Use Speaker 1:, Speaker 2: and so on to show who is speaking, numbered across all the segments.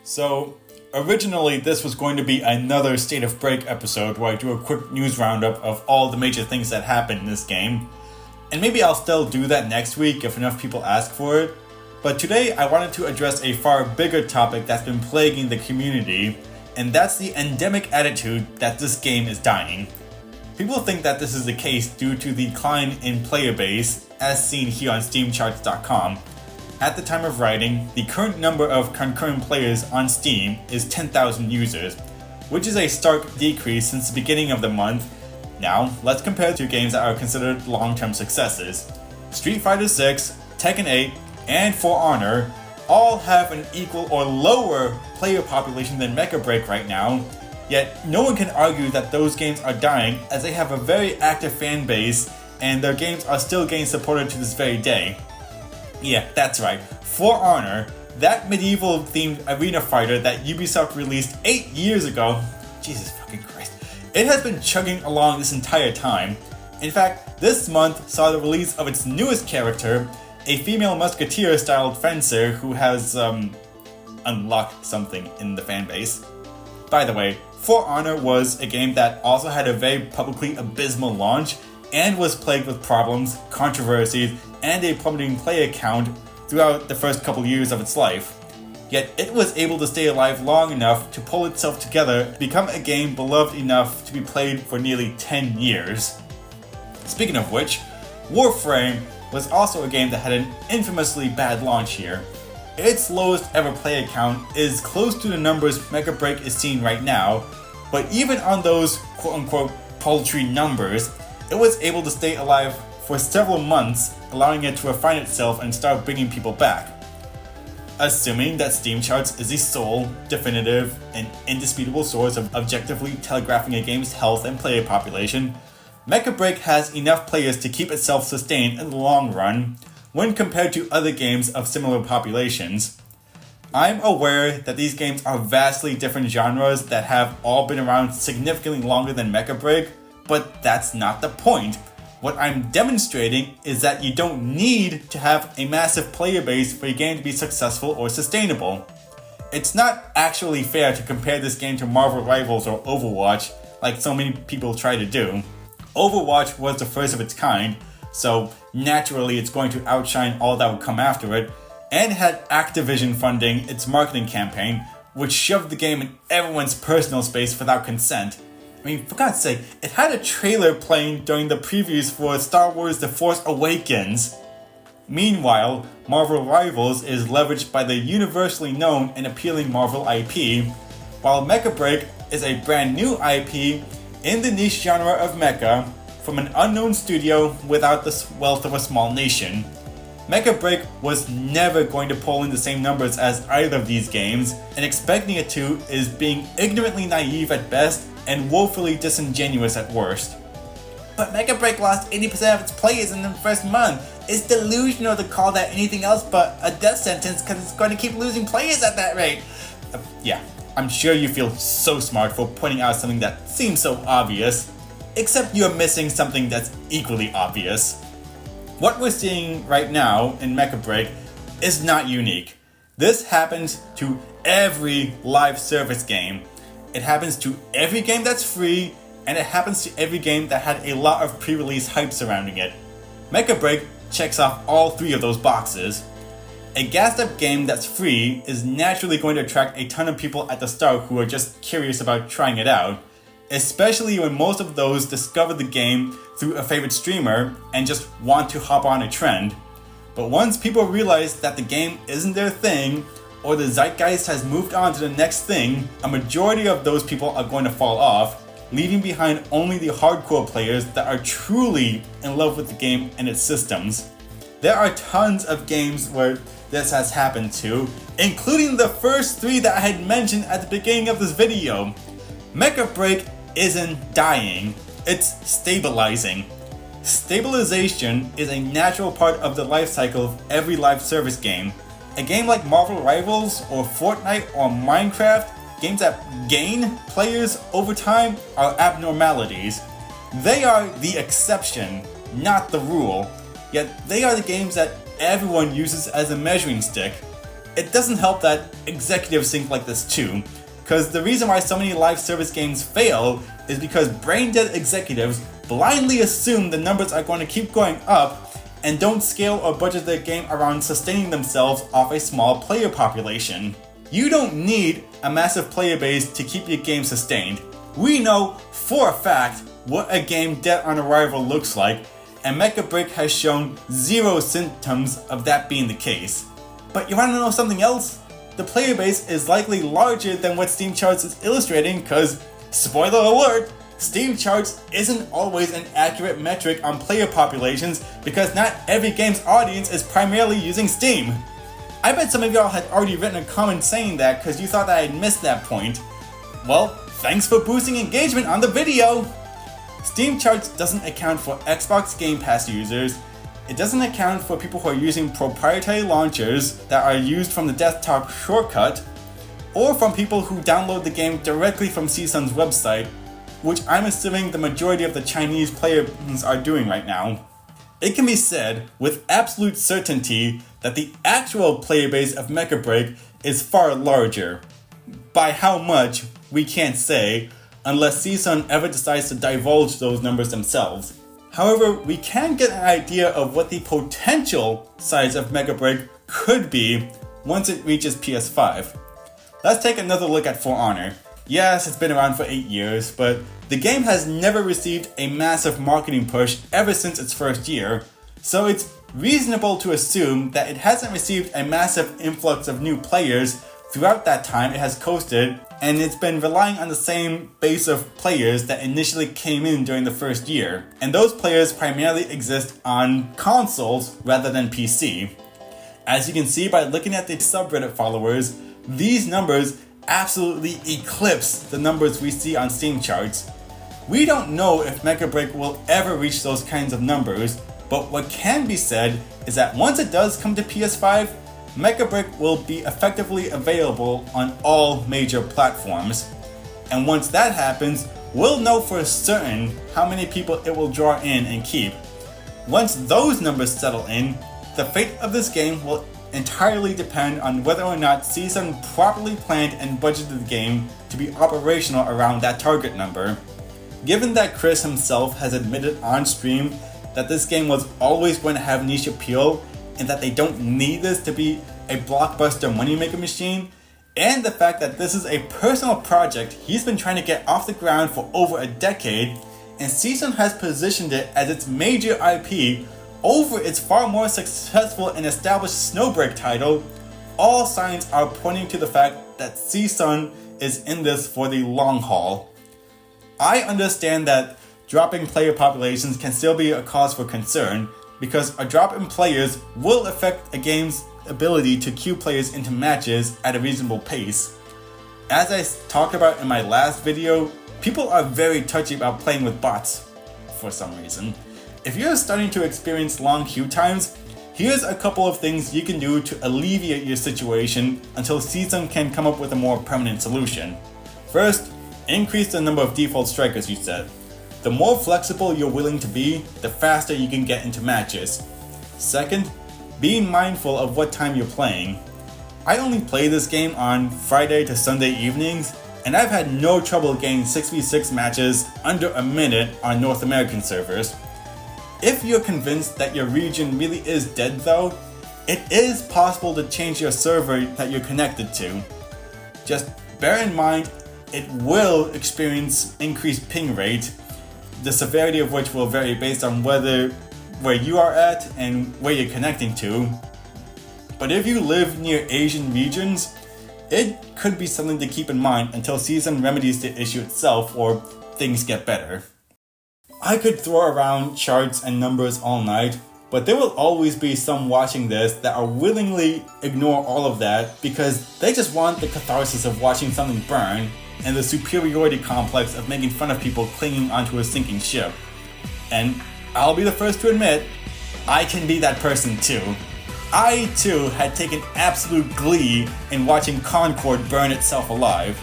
Speaker 1: So, originally this was going to be another State of Break episode where I do a quick news roundup of all the major things that happened in this game. And maybe I'll still do that next week if enough people ask for it. But today I wanted to address a far bigger topic that's been plaguing the community, and that's the endemic attitude that this game is dying. People think that this is the case due to the decline in player base, as seen here on SteamCharts.com. At the time of writing, the current number of concurrent players on Steam is 10,000 users, which is a stark decrease since the beginning of the month. Now, let's compare two games that are considered long-term successes. Street Fighter 6, Tekken 8, and For Honor all have an equal or lower player population than Mecha Break right now, yet no one can argue that those games are dying as they have a very active fan base and their games are still getting supported to this very day. Yeah, that's right, For Honor, that medieval-themed arena fighter that Ubisoft released 8 years ago, Jesus fucking Christ, it has been chugging along this entire time. In fact, this month saw the release of its newest character, a female musketeer-styled fencer who has, unlocked something in the fanbase. By the way, For Honor was a game that also had a very publicly abysmal launch and was plagued with problems, controversies, and a plummeting player count throughout the first couple years of its life. Yet it was able to stay alive long enough to pull itself together to become a game beloved enough to be played for nearly 10 years. Speaking of which, Warframe was also a game that had an infamously bad launch here. Its lowest ever player count is close to the numbers Mecha Break is seeing right now, but even on those quote-unquote paltry numbers, it was able to stay alive for several months, allowing it to refine itself and start bringing people back. Assuming that Steam Charts is the sole, definitive, and indisputable source of objectively telegraphing a game's health and player population, Mecha Break has enough players to keep itself sustained in the long run when compared to other games of similar populations. I'm aware that these games are vastly different genres that have all been around significantly longer than Mecha Break, but that's not the point. What I'm demonstrating is that you don't need to have a massive player base for a game to be successful or sustainable. It's not actually fair to compare this game to Marvel Rivals or Overwatch, like so many people try to do. Overwatch was the first of its kind, so naturally it's going to outshine all that would come after it, and had Activision funding its marketing campaign, which shoved the game in everyone's personal space without consent. I mean, for God's sake, it had a trailer playing during the previews for Star Wars The Force Awakens. Meanwhile, Marvel Rivals is leveraged by the universally known and appealing Marvel IP, while Mecha Break is a brand new IP in the niche genre of mecha from an unknown studio without the wealth of a small nation. Mecha Break was never going to pull in the same numbers as either of these games, and expecting it to is being ignorantly naive at best and woefully disingenuous at worst. But Mecha Break lost 80% of its players in the first month. It's delusional to call that anything else but a death sentence because it's going to keep losing players at that rate. Yeah, I'm sure you feel so smart for pointing out something that seems so obvious, except you're missing something that's equally obvious. What we're seeing right now in Mecha Break is not unique. This happens to every live service game. It happens to every game that's free, and it happens to every game that had a lot of pre-release hype surrounding it. Mecha Break checks off all three of those boxes. A gassed-up game that's free is naturally going to attract a ton of people at the start who are just curious about trying it out, especially when most of those discover the game through a favorite streamer and just want to hop on a trend. But once people realize that the game isn't their thing, or the zeitgeist has moved on to the next thing, a majority of those people are going to fall off, leaving behind only the hardcore players that are truly in love with the game and its systems. There are tons of games where this has happened to, including the first three that I had mentioned at the beginning of this video. Mecha Break isn't dying, it's stabilizing. Stabilization is a natural part of the life cycle of every live service game. A game like Marvel Rivals or Fortnite or Minecraft, games that gain players over time, are abnormalities. They are the exception, not the rule. Yet they are the games that everyone uses as a measuring stick. it doesn't help that executives think like this too, because the reason why so many live service games fail is because brain-dead executives blindly assume the numbers are going to keep going up and don't scale or budget their game around sustaining themselves off a small player population. You don't need a massive player base to keep your game sustained. We know for a fact what a game dead on arrival looks like, and Mecha Break has shown zero symptoms of that being the case. But you wanna know something else? The player base is likely larger than what Steam Charts is illustrating because, spoiler alert, Steam Charts isn't always an accurate metric on player populations because not every game's audience is primarily using Steam. I bet some of y'all had already written a comment saying that because you thought that I had missed that point. Well, thanks for boosting engagement on the video! Steam Charts doesn't account for Xbox Game Pass users, it doesn't account for people who are using proprietary launchers that are used from the desktop shortcut, or from people who download the game directly from CSUN's website, which I'm assuming the majority of the Chinese players are doing right now. It can be said with absolute certainty that the actual player base of Mecha Break is far larger. By how much, we can't say, unless CSUN ever decides to divulge those numbers themselves. However, we can get an idea of what the potential size of Mecha Break could be once it reaches PS5. Let's take another look at For Honor. Yes, it's been around for 8 years, but the game has never received a massive marketing push ever since its first year, so it's reasonable to assume that it hasn't received a massive influx of new players throughout that time it has coasted, and it's been relying on the same base of players that initially came in during the first year, and those players primarily exist on consoles rather than PC. As you can see by looking at the subreddit followers, these numbers absolutely eclipse the numbers we see on Steam Charts. We don't know if Mecha Break will ever reach those kinds of numbers, but what can be said is that once it does come to PS5, Mecha Break will be effectively available on all major platforms. And once that happens, we'll know for certain how many people it will draw in and keep. Once those numbers settle in, the fate of this game will entirely depend on whether or not CSUN properly planned and budgeted the game to be operational around that target number. Given that Chris himself has admitted on stream that this game was always going to have niche appeal and that they don't need this to be a blockbuster moneymaker machine, and the fact that this is a personal project he's been trying to get off the ground for over a decade, and CSUN has positioned it as its major IP over its far more successful and established Snowbreak title, all signs are pointing to the fact that CSUN is in this for the long haul. I understand that dropping player populations can still be a cause for concern, because a drop in players will affect a game's ability to queue players into matches at a reasonable pace. As I talked about in my last video, people are very touchy about playing with bots for some reason. If you're starting to experience long queue times, here's a couple of things you can do to alleviate your situation until CSUN can come up with a more permanent solution. First, increase the number of default strikers you set. The more flexible you're willing to be, the faster you can get into matches. Second, be mindful of what time you're playing. I only play this game on Friday to Sunday evenings, and I've had no trouble getting 6v6 matches under a minute on North American servers. If you're convinced that your region really is dead though, it is possible to change your server that you're connected to. Just bear in mind, it will experience increased ping rate, the severity of which will vary based on where you are at and where you're connecting to. But if you live near Asian regions, it could be something to keep in mind until CSUN remedies the issue itself or things get better. I could throw around charts and numbers all night, but there will always be some watching this that are willingly ignore all of that because they just want the catharsis of watching something burn and the superiority complex of making fun of people clinging onto a sinking ship. And I'll be the first to admit, I can be that person too. I too had taken absolute glee in watching Concord burn itself alive.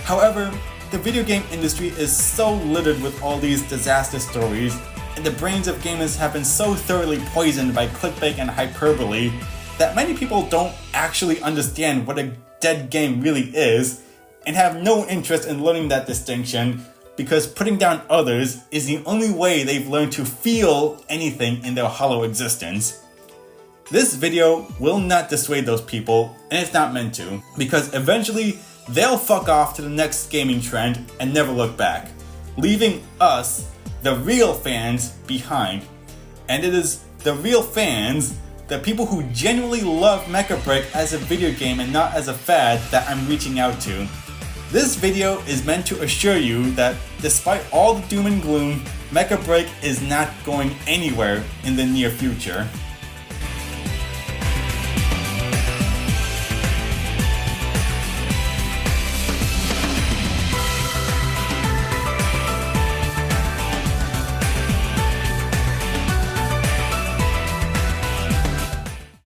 Speaker 1: However, the video game industry is so littered with all these disaster stories, and the brains of gamers have been so thoroughly poisoned by clickbait and hyperbole, that many people don't actually understand what a dead game really is, and have no interest in learning that distinction because putting down others is the only way they've learned to feel anything in their hollow existence. This video will not dissuade those people, and it's not meant to, because eventually they'll fuck off to the next gaming trend and never look back, leaving us, the real fans, behind. And it is the real fans, the people who genuinely love Mecha Break as a video game and not as a fad, that I'm reaching out to. This video is meant to assure you that despite all the doom and gloom, Mecha Break is not going anywhere in the near future.